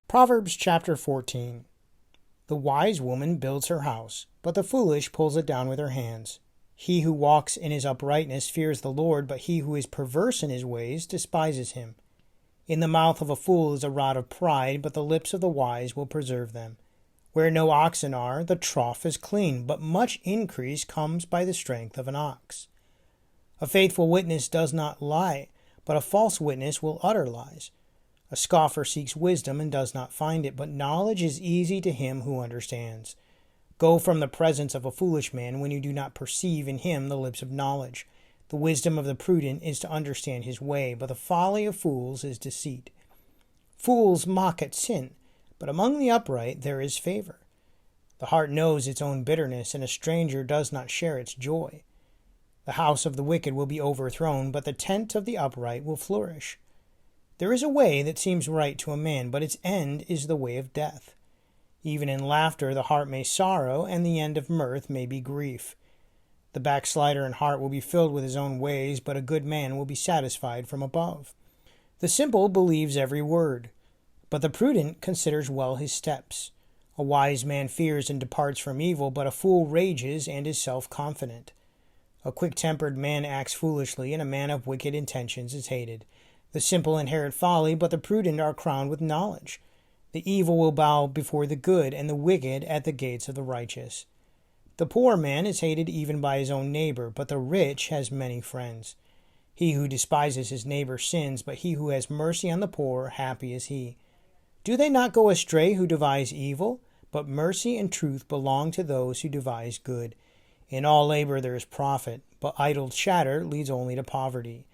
Proverbs chapter 14. The wise woman builds her house, but the foolish pulls it down with her hands. He who walks in his uprightness fears the Lord, but he who is perverse in his ways despises him. In the mouth of a fool is a rod of pride, but the lips of the wise will preserve them. Where no oxen are, the trough is clean, but much increase comes by the strength of an ox. A faithful witness does not lie, but a false witness will utter lies. A scoffer seeks wisdom and does not find it, but knowledge is easy to him who understands. Go from the presence of a foolish man when you do not perceive in him the lips of knowledge. The wisdom of the prudent is to understand his way, but the folly of fools is deceit. Fools mock at sin, but among the upright there is favor. The heart knows its own bitterness, and a stranger does not share its joy. The house of the wicked will be overthrown, but the tent of the upright will flourish. There is a way that seems right to a man, but its end is the way of death. Even in laughter the heart may sorrow, and the end of mirth may be grief. The backslider in heart will be filled with his own ways, but a good man will be satisfied from above. The simple believes every word, but the prudent considers well his steps. A wise man fears and departs from evil, but a fool rages and is self-confident. A quick-tempered man acts foolishly, and a man of wicked intentions is hated. The simple inherit folly, but the prudent are crowned with knowledge. The evil will bow before the good, and the wicked at the gates of the righteous. The poor man is hated even by his own neighbor, but the rich has many friends. He who despises his neighbor sins, but he who has mercy on the poor, happy is he. Do they not go astray who devise evil? But mercy and truth belong to those who devise good. In all labor there is profit, but idle chatter leads only to poverty.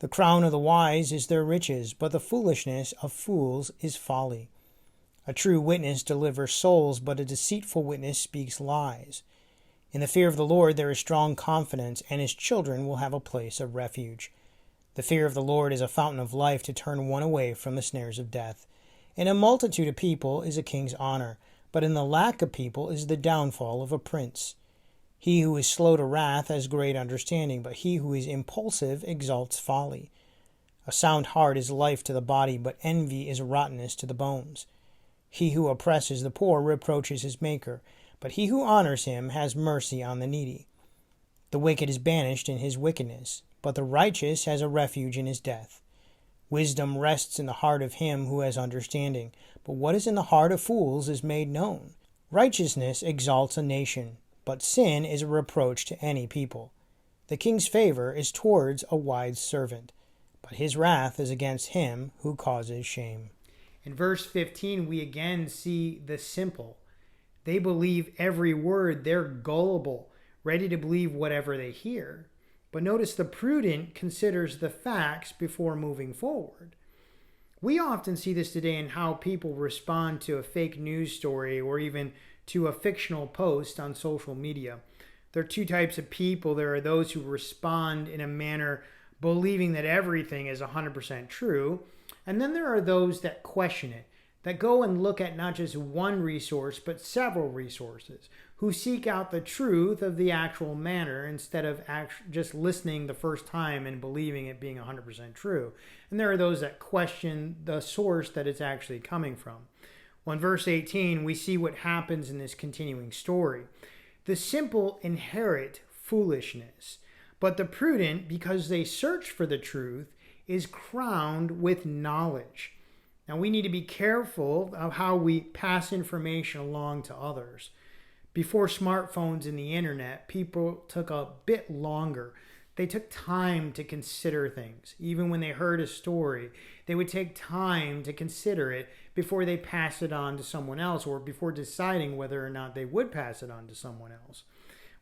The crown of the wise is their riches, but the foolishness of fools is folly. A true witness delivers souls, but a deceitful witness speaks lies. In the fear of the Lord there is strong confidence, and his children will have a place of refuge. The fear of the Lord is a fountain of life to turn one away from the snares of death. In a multitude of people is a king's honor, but in the lack of people is the downfall of a prince. He who is slow to wrath has great understanding, but he who is impulsive exalts folly. A sound heart is life to the body, but envy is rottenness to the bones. He who oppresses the poor reproaches his maker, but he who honors him has mercy on the needy. The wicked is banished in his wickedness, but the righteous has a refuge in his death. Wisdom rests in the heart of him who has understanding, but what is in the heart of fools is made known. Righteousness exalts a nation, but sin is a reproach to any people. The king's favor is towards a wise servant, but his wrath is against him who causes shame. In verse 15, we again see the simple. They believe every word. They're gullible, ready to believe whatever they hear. But notice the prudent considers the facts before moving forward. We often see this today in how people respond to a fake news story or even to a fictional post on social media. There are two types of people. There are those who respond in a manner believing that everything is 100% true. And then there are those that question it, that go and look at not just one resource, but several resources, who seek out the truth of the actual matter instead of just listening the first time and believing it being 100% true. And there are those that question the source that it's actually coming from. Well, in verse 18, we see what happens in this continuing story. The simple inherit foolishness, but the prudent, because they search for the truth, is crowned with knowledge. Now, we need to be careful of how we pass information along to others. Before smartphones and the internet, people took a bit longer. They took time to consider things. Even when they heard a story, they would take time to consider it before they pass it on to someone else, or before deciding whether or not they would pass it on to someone else.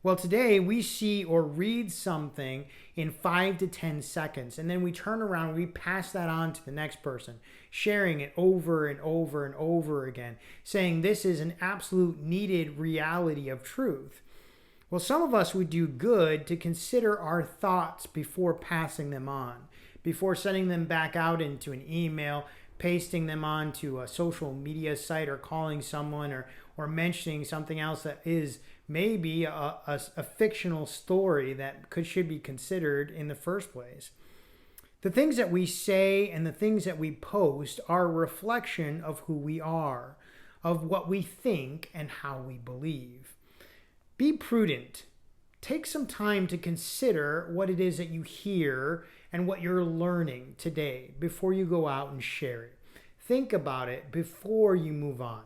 Well, today we see or read something in 5 to 10 seconds, and then we turn around and we pass that on to the next person, sharing it over and over and over again, saying this is an absolute needed reality of truth. Well, some of us would do good to consider our thoughts before passing them on, before sending them back out into an email, pasting them onto a social media site, or calling someone, or mentioning something else that is maybe a fictional story that should be considered in the first place. The things that we say and the things that we post are a reflection of who we are, of what we think and how we believe. Be prudent. Take some time to consider what it is that you hear and what you're learning today before you go out and share it. Think about it before you move on.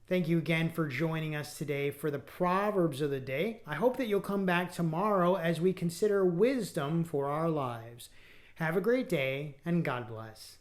Thank you again for joining us today for the Proverbs of the day. I hope that you'll come back tomorrow as we consider wisdom for our lives. Have a great day, and God bless.